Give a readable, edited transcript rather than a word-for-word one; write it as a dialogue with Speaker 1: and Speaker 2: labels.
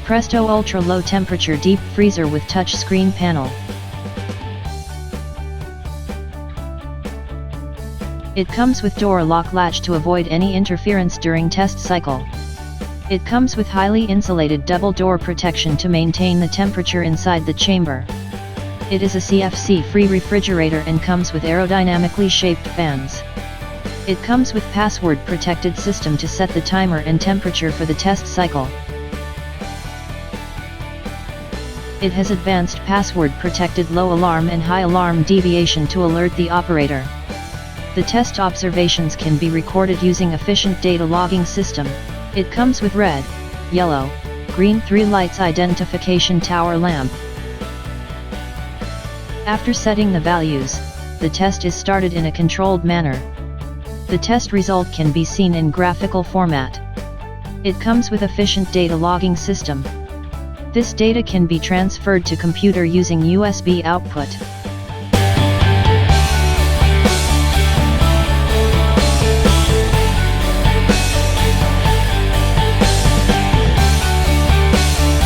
Speaker 1: Presto Ultra Low Temperature Deep Freezer with Touch Screen Panel. It comes with door lock latch to avoid any interference during test cycle. It comes with highly insulated double door protection to maintain the temperature inside the chamber. It is a CFC-free refrigerator and comes with aerodynamically shaped fans. It comes with password-protected system to set the timer and temperature for the test cycle. It has advanced password-protected low alarm and high alarm deviation to alert the operator. The test observations can be recorded using efficient data logging system. It comes with red, yellow, green 3 lights identification tower lamp. After setting the values, the test is started in a controlled manner. The test result can be seen in graphical format. It comes with efficient data logging system. This data can be transferred to computer using USB output.